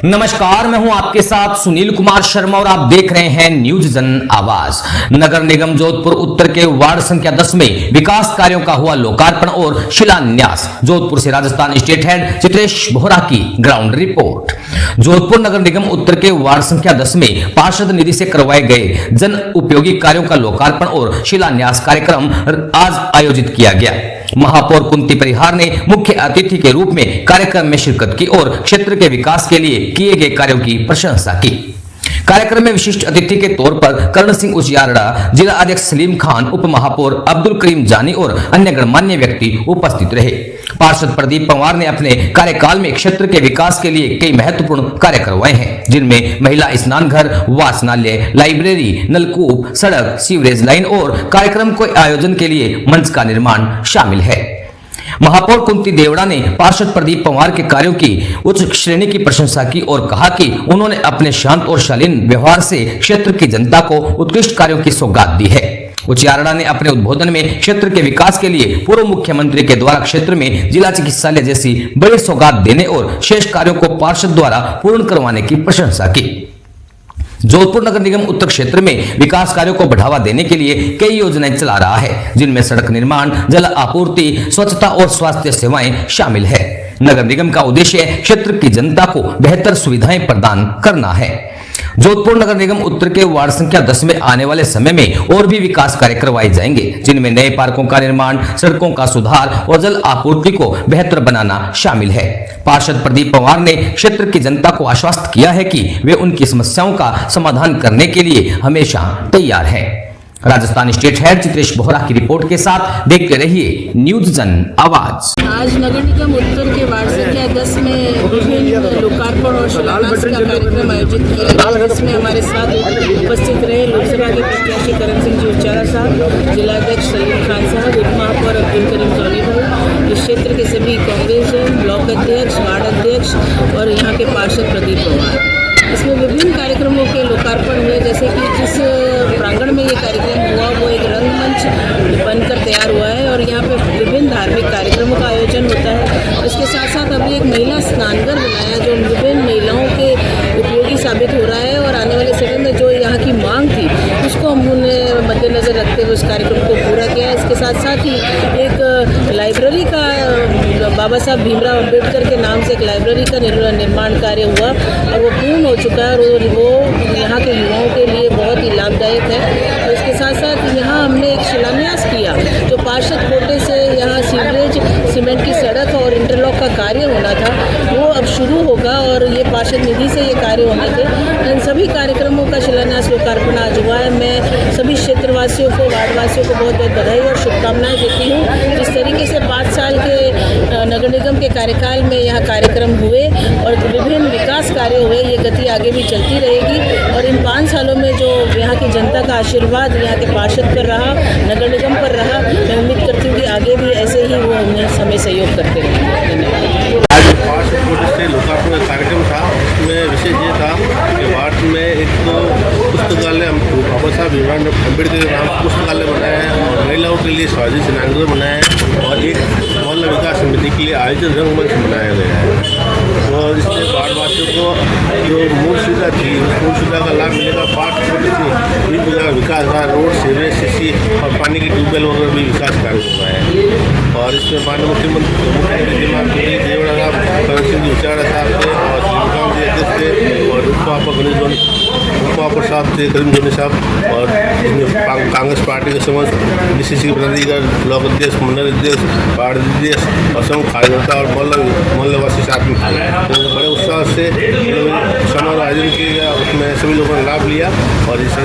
नमस्कार, मैं हूं आपके साथ सुनील कुमार शर्मा और आप देख रहे हैं न्यूज जन आवाज। नगर निगम जोधपुर उत्तर के वार्ड संख्या 10 में विकास कार्यों का हुआ लोकार्पण और शिलान्यास। जोधपुर से राजस्थान स्टेट हेड चित्रेश बोहरा की ग्राउंड रिपोर्ट। जोधपुर नगर निगम उत्तर के वार्ड संख्या 10 में पार्षद निधि से करवाए गए जन उपयोगी कार्यों का लोकार्पण और शिलान्यास कार्यक्रम आज आयोजित किया गया। महापौर कुंती परिहार ने मुख्य अतिथि के रूप में कार्यक्रम में शिरकत की और क्षेत्र के विकास के लिए किए गए कार्यों की प्रशंसा की। कार्यक्रम में विशिष्ट अतिथि के तौर पर कर्ण सिंह उजियारड़ा, जिला अध्यक्ष सलीम खान, उप महापौर अब्दुल करीम जानी और अन्य गणमान्य व्यक्ति उपस्थित रहे। पार्षद प्रदीप पंवार ने अपने कार्यकाल में क्षेत्र के विकास के लिए कई महत्वपूर्ण कार्य करवाए हैं, जिनमें महिला स्नान घर, वाचनालय, लाइब्रेरी, नलकूप, सड़क, सीवरेज लाइन और कार्यक्रम के आयोजन के लिए मंच का निर्माण शामिल है। महापौर कुंती देवड़ा ने पार्षद प्रदीप पंवार के कार्यों की उच्च श्रेणी की प्रशंसा की और कहा कि उन्होंने अपने शांत और शालीन व्यवहार से क्षेत्र की जनता को उत्कृष्ट कार्यों की सौगात दी है। उचियारड़ा ने अपने उद्बोधन में क्षेत्र के विकास के लिए पूर्व मुख्यमंत्री के द्वारा क्षेत्र में जिला चिकित्सालय जैसी बड़ी सौगात देने और शेष कार्यों को पार्षद द्वारा पूर्ण करवाने की प्रशंसा की। जोधपुर नगर निगम उत्तर क्षेत्र में विकास कार्यों को बढ़ावा देने के लिए कई योजनाएं चला रहा है, जिनमें सड़क निर्माण, जल आपूर्ति, स्वच्छता और स्वास्थ्य सेवाएं शामिल है। नगर निगम का उद्देश्य क्षेत्र की जनता को बेहतर सुविधाएं प्रदान करना है। जोधपुर नगर निगम उत्तर के वार्ड संख्या 10 में आने वाले समय में और भी विकास कार्य करवाए जाएंगे, जिनमें नए पार्कों का निर्माण, सड़कों का सुधार और जल आपूर्ति को बेहतर बनाना शामिल है। पार्षद प्रदीप पंवार ने क्षेत्र की जनता को आश्वस्त किया है कि वे उनकी समस्याओं का समाधान करने के लिए हमेशा तैयार हैं। राजस्थान स्टेट हेड चित्रेश बोहरा की रिपोर्ट के साथ देखते रहिए न्यूज जन आवाज। आज नगर निगम उत्तर के वार्ड संख्या 10 में विभिन्न लोकार्पण और शिलान्यास का कार्यक्रम आयोजित किया गया, जिसमें हमारे साथ उपस्थित रहे लोकसभा के प्रत्याशी करण सिंह जी उचारा साहब, जिलाध्यक्ष सलीम खान साहब, उप महापौर अब्दुल करीम जानी भाई, इस क्षेत्र के सभी कांग्रेस, ब्लॉक अध्यक्ष, वार्ड अध्यक्ष और यहाँ के पार्षद प्रदीप पंवार। इसमें विभिन्न कार्यक्रमों के लोकार्पण हुए, जैसे कि जिस प्रांगण में ये कार्यक्रम हुआ वो एक रंगमंच बनकर तैयार हुआ है और यहाँ पे विभिन्न धार्मिक कार्यक्रमों का आयोजन होता है। इसके साथ साथ अभी एक महिला स्नानघर बनाया जो विभिन्न महिलाओं के उपयोगी साबित हो रहा है और आने वाले समय में जो यहाँ की मांग थी उसको हमने मद्देनजर रखते हुए उस कार्यक्रम को पूरा किया। इसके साथ साथ ही एक लाइब्रेरी का बाबा साहब भीमराव अम्बेडकर के नाम से एक लाइब्रेरी का निर्माण कार्य हुआ और वो पूर्ण हो चुका है और वो यहाँ के युवाओं के लिए बहुत ही लाभदायक है। और इसके साथ साथ यहाँ हमने एक शिलान्यास किया जो पार्षद कोटे से यहाँ सीवरेज, सीमेंट की सड़क और इंटरलॉक का कार्य होना था, वो अब शुरू होगा और ये पार्षद निधि से ये कार्य होने थे। इन सभी कार्यक्रमों का शिलान्यास लोकार्पण आज हुआ है। मैं सभी क्षेत्रवासियों को, वार्डवासियों को बहुत बहुत बधाई और शुभकामनाएं देती हूँ। जिस तरीके से 5 साल के नगर निगम के कार्यकाल में यहाँ कार्यक्रम हुए और विभिन्न विकास कार्य हुए, ये गति आगे भी चलती रहेगी और इन 5 सालों में जो यहाँ की जनता का आशीर्वाद यहाँ के पार्षद पर रहा, नगर निगम पर रहा, मैं उम्मीद करती हूँ कि आगे भी ऐसे ही वो हमें सहयोग करते रहेंगे। धन्यवाद। पार्षद कोटे से लोकार्पण का कार्यक्रम था, उसमें विशेष ये था कि वार्ड में एक तो पुस्तकालय बाबा साहब भीमराव अम्बेडकर के नाम पुस्तकालय बनाया है और महिलाओं के लिए स्वाधीन स्नानघर बनाया है और एक मोहल्ला विकास समिति के लिए आयोजन रंगमंच बनाया गया है और इससे वार्डवासियों को जो मूल सुविधा थी उस मूल सुविधा का लाभ मिलेगा। पार्क छोटे से विभिन्न प्रकार का विकास हुआ, रोड, सीवरेज, सीसी और पानी की ट्यूबवेल वगैरह भी विकास कार्य हुआ है और इसमें माननीय मुख्यमंत्री देवड़ा साहब, करण सिंह जी उचारा साहब थे और श्रीकांत जी अध्यक्ष थे और उप महापौर साहब थे करीम जोनी साहब और कांग्रेस पार्टी के समस्त DCC के पदाधिकारी, ब्लॉक अध्यक्ष, मंडल अध्यक्ष, वार्ड अध्यक्ष और समूह कार्यकर्ता और मोहल्लावासी साथ में थे। तो बड़े उत्साह से समारोह आयोजन किया गया, उसमें सभी लोगों ने लाभ लिया और इस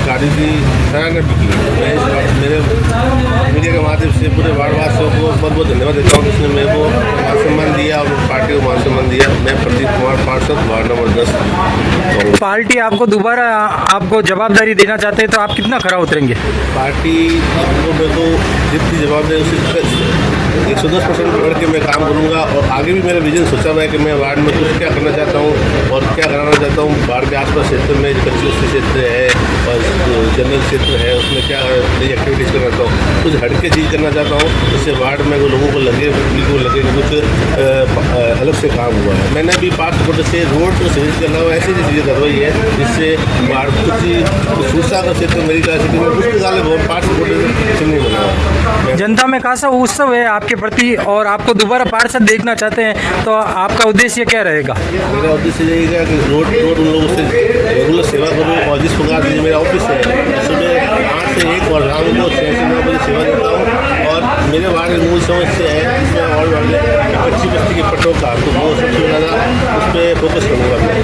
कार्य की सराहना भी की। मैं इस बात मेरे मीडिया के माध्यम से पूरे वार्डवासियों को बहुत बहुत धन्यवाद देता हूँ जिसने मेरे को मान सम्मान दिया और पार्टी को मान सम्मान दिया। मैं प्रदीप कुमार, पार्षद वार्ड नंबर 10। पार्टी आपको दोबारा आपको जवाबदारी देना चाहते हैं तो आप कितना खरा उतरेंगे? पार्टी को मेरे को जितनी जवाबदारी उससे 110% बढ़ के मैं काम करूँगा और आगे भी मेरा विजन सोचा हुआ है कि मैं वार्ड में कुछ क्या करना चाहता हूँ और क्या कराना चाहता हूँ। वार्ड के आसपास क्षेत्र में कच्चे क्षेत्र है और जनरल क्षेत्र है उसमें क्या नई एक्टिविटीज़ करना चाहता हूँ, कुछ हट के चीज़ करना चाहता हूँ जिससे वार्ड में लोगों को लगे, पब्लिक को लगे कि कुछ अलग से काम हुआ है। मैंने अभी 5 फुट से रोड को सही के अलावा ऐसी चीज़ें करवाई है जिससे वार्ड कुछ सूचना का क्षेत्र मेरी तरह से पुस्तकालय बहुत 5 फुट से नहीं बना। जनता में खासा उत्सव है आपके प्रति और आपको दोबारा पार्षद देखना चाहते हैं, तो आपका उद्देश्य क्या रहेगा? मेरा उद्देश्य यही है कि रोड उन लोगों से रेगुलर सेवा करूँ और जिस प्रकार से मेरा ऑफिस है सुबह 8 से 1 और रात को 6 से 9 बजे सेवा देता हूँ। और मेरे वार्ड में मूल समस्या है जिसमें और कच्ची बस्ती के पट्टों का, तो वो सबसे ज़्यादा उस पर फोकस करूँगा मैं।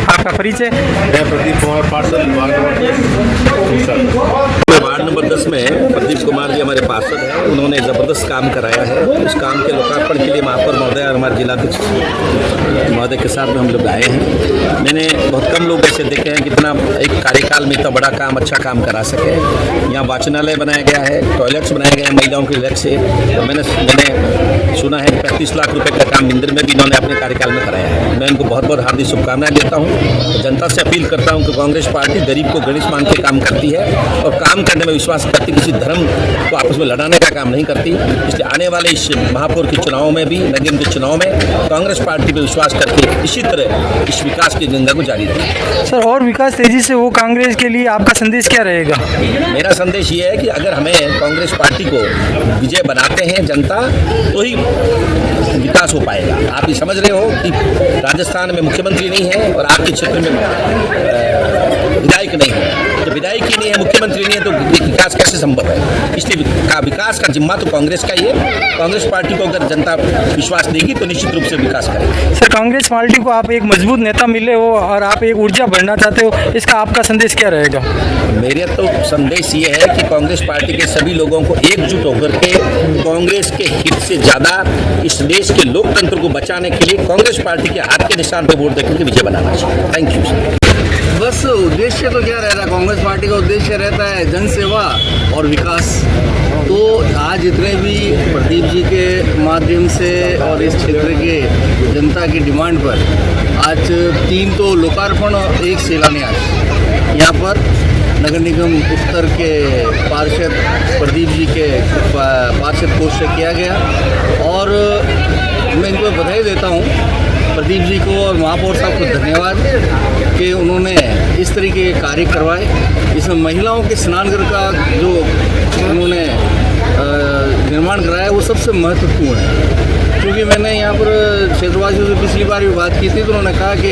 आपका परिचय? मैं प्रदीप कुमार पार्षद वार्ड नंबर 10 में प्रदीप कुमार जी हमारे पार्षद हैं। उन्होंने ज़बरदस्त काम कराया है। उस काम के लोकार्पण के लिए महापौर महोदय और हमारे जिलाध्यक्ष महोदय के साथ में हम लोग आए हैं। मैंने बहुत कम लोग ऐसे देखे हैं कितना एक कार्यकाल में इतना बड़ा काम, अच्छा काम करा सके। यहाँ वाचनालय बनाया गया है, टॉयलेट्स बनाए गए हैं महिलाओं के लिए से। तो मैंने सुना है कि 35 लाख रुपए का काम इंदिर में भी इन्होंने अपने कार्यकाल में कराया है। मैं इनको बहुत बहुत हार्दिक शुभकामनाएं देता हूँ। जनता से अपील करता हूँ कि कांग्रेस पार्टी गरीब को गणेश मान के काम करती है और काम करने में विश्वास करती, किसी धर्म को आपस में लड़ाने का काम नहीं करती। इसलिए आने वाले इस महापौर के चुनाव में भी, नगर के चुनाव में कांग्रेस पार्टी पर विश्वास करके इसी तरह इस विकास की गंगा को जारी रखें। सर, और विकास तेजी से वो कांग्रेस के लिए आपका संदेश क्या रहेगा? मेरा संदेश ये है कि अगर हमें कांग्रेस पार्टी को विजय बनाते हैं जनता, तो ही विकास हो पाएगा। आप ये समझ रहे हो कि राजस्थान में मुख्यमंत्री नहीं है और आपके क्षेत्र में विधायक नहीं है, तो विधायक ही नहीं है, मुख्यमंत्री नहीं है, तो विकास कैसे संभव है? इसलिए विकास का जिम्मा तो कांग्रेस का ही है। कांग्रेस पार्टी को अगर जनता विश्वास देगी तो निश्चित रूप से विकास करेगी। सर, कांग्रेस पार्टी को आप एक मजबूत नेता मिले हो और आप एक ऊर्जा बढ़ना चाहते हो, इसका आपका संदेश क्या रहेगा? मेरा तो संदेश ये है कि कांग्रेस पार्टी के सभी लोगों को एकजुट होकर के कांग्रेस के हित से ज़्यादा इस देश के लोकतंत्र को बचाने के लिए कांग्रेस पार्टी के हाथ के निशान पर वोट देकर के विजय बनाना चाहिए। Thank you sir. बस उद्देश्य तो क्या रहता है, कांग्रेस पार्टी का उद्देश्य रहता है जन सेवा और विकास। तो आज जितने भी प्रदीप जी के माध्यम से और इस क्षेत्र के जनता की डिमांड पर आज 3 तो लोकार्पण, 1 शिलान्यास यहाँ पर नगर निगम उत्तर के पार्षद प्रदीप जी के पार्षद कोष से किया गया। और मैं इनको बधाई देता हूँ प्रदीप जी को और महापौर साहब को धन्यवाद कि उन्होंने इस तरीके के कार्य करवाए। इसमें महिलाओं के स्नानगृह का जो उन्होंने निर्माण कराया वो सबसे महत्वपूर्ण है। क्योंकि मैंने यहाँ पर क्षेत्रवासियों से पिछली बार भी बात की थी, तो उन्होंने कहा कि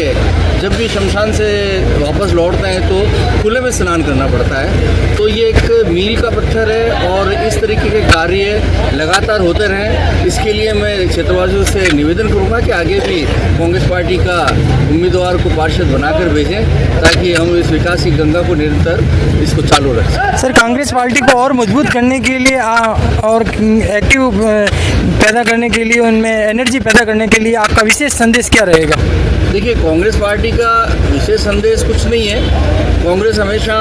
जब भी शमशान से वापस लौटते हैं तो खुले में स्नान करना पड़ता है। तो ये एक मील का पत्थर है और इस तरीके के कार्य लगातार होते रहें। इसके लिए मैं क्षेत्रवासियों से निवेदन करूँगा कि आगे भी कांग्रेस पार्टी का उम्मीदवार को पार्षद बनाकर भेजें ताकि हम इस विकास की गंगा को निरंतर इसको चालू रख सकें। सर, कांग्रेस पार्टी को और मजबूत करने के लिए और एक्टिव पैदा करने के लिए, उनमें एनर्जी पैदा करने के लिए आपका विशेष संदेश क्या रहेगा? देखिए, कांग्रेस पार्टी का विशेष संदेश कुछ नहीं है। कांग्रेस हमेशा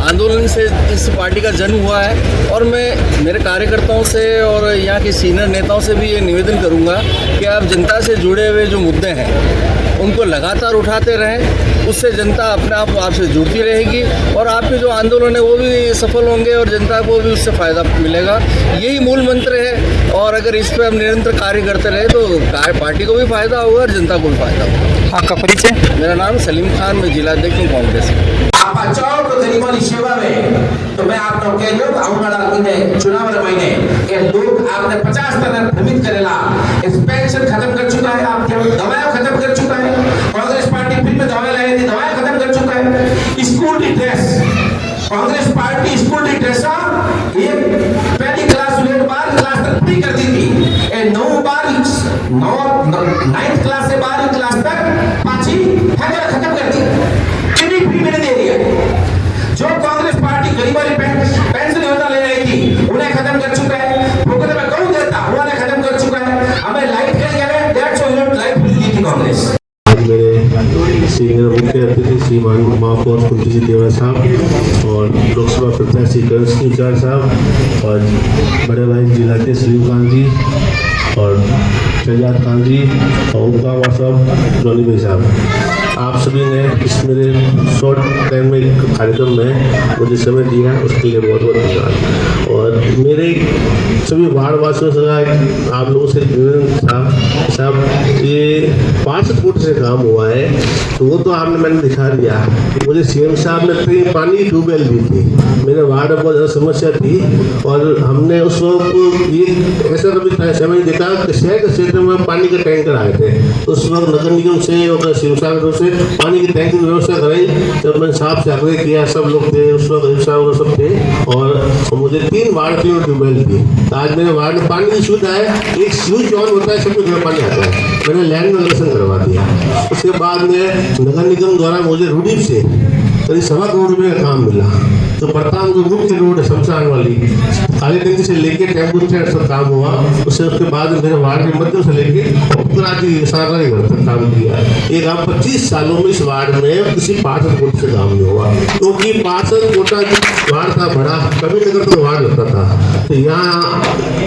आंदोलन से इस पार्टी का जन्म हुआ है और मैं मेरे कार्यकर्ताओं से और यहाँ के सीनियर नेताओं से भी ये निवेदन करूँगा कि आप जनता से जुड़े हुए जो मुद्दे हैं उनको लगातार उठाते रहें। उससे जनता अपने आप आपसे जुड़ती रहेगी और आपके जो आंदोलन है वो भी सफल होंगे और जनता को भी उससे फ़ायदा मिलेगा। यही मूल मंत्र है और अगर इस पर हम निरंतर कार्य करते रहे तो पार्टी को भी फ़ायदा होगा और जनता को भी फ़ायदा होगा। आपका परिचय? मेरा नाम सलीम खान, मैं जिलाध्यक्ष हूँ कांग्रेस। आप बचाओ तो गरीबों की सेवा में, तो मैं आप लोग कह रही हूँ आने वाला चुनाव वाले महीने ये लोग आपने 50 तरह भ्रमित करेला। इस पेंशन खत्म कर चुका है, आपके दवाएं खत्म कर चुका है। कांग्रेस पार्टी फिर में दवाएं लाई थी, दवाएं खत्म कर चुका है। स्कूल की ड्रेस, कांग्रेस पार्टी स्कूल की ड्रेस पहली क्लास से 12वीं क्लास तक फ्री करती थी। 9th क्लास से 12वीं क्लास तक 5वीं खत्म कर दी। कितनी फ्री मैंने दे दिया। जो कांग्रेस पार्टी गरीबों की पेंशन योजना ले रही थी उन्हें खत्म कर चुका है। फोकट में कौन देता उन्होंने खत्म कर चुका है। हमें लाइट कह गए 150 यूनिट लाइट फ्री दी थी कांग्रेस। मेरे सीनियर मुख्य अतिथि श्रीमान महापौर कुंती जी देवा साहब और लोकसभा प्रत्याशी करण सिंह साहब और बड़े भाई जिलाध्यक्ष सलीम खान जी और शहजाद खान जी और उनका साहब जोनी भाई साहब, आप सभी ने इस मेरे शॉर्ट टाइम में कार्यक्रम में मुझे समय दिया, उसके लिए बहुत बहुत धन्यवाद। और मेरे सभी वार्ड वासियों से आप लोगों से निवेदन था, साहब ये 5 फुट से काम हुआ है तो वो तो आपने मैंने दिखा दिया। मुझे सीएम साहब ने 3 पानी की ट्यूबवेल दी थी, मेरे वार्ड में बहुत ज़्यादा समस्या थी और हमने उस वक्त ये ऐसा कभी समय देखा कि शहर के क्षेत्र में पानी के टैंकर आए थे, उस वक्त नगर निगम से और सीएम साहब से पानी की टैंक की व्यवस्था कराई। जब मैंने साहब से आग्रह किया, सब लोग थे उस वक्त, साहब सब थे और मुझे 3 वार्ड 3 ट्यूबवेल थी। आज मेरे वार्ड में पानी की सुविधा है, एक स्विच ऑन होता है, सबको घर पानी आता है। मैंने लैंड में कनेक्शन करवा दिया। उसके बाद में नगर निगम द्वारा मुझे रूडीप से करीब 1.25 करोड़ रुपये का काम मिला। तो प्रताप जो मुख्य रोड है शमशान वाली, काली टंकी से लेके टेम्पू स्टैंड सब काम हुआ। उसके बाद मेरे वार्ड के मध्यम से लेके सारा घर तक काम किया। ये काम 25 सालों में इस वार्ड में किसी पार्षद कोटे से काम नहीं हुआ, क्योंकि पार्षद कोटा वार्ड था बड़ा, कभी नगर तो वार्ड लगता था। तो यहाँ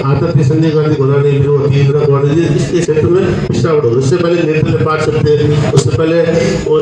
आता थे संजय गांधी गोलानी इंदिरा गांधी जी, इसके क्षेत्र में पिछड़ा, उससे पहले नेतृत्व पार्षद थे, उससे पहले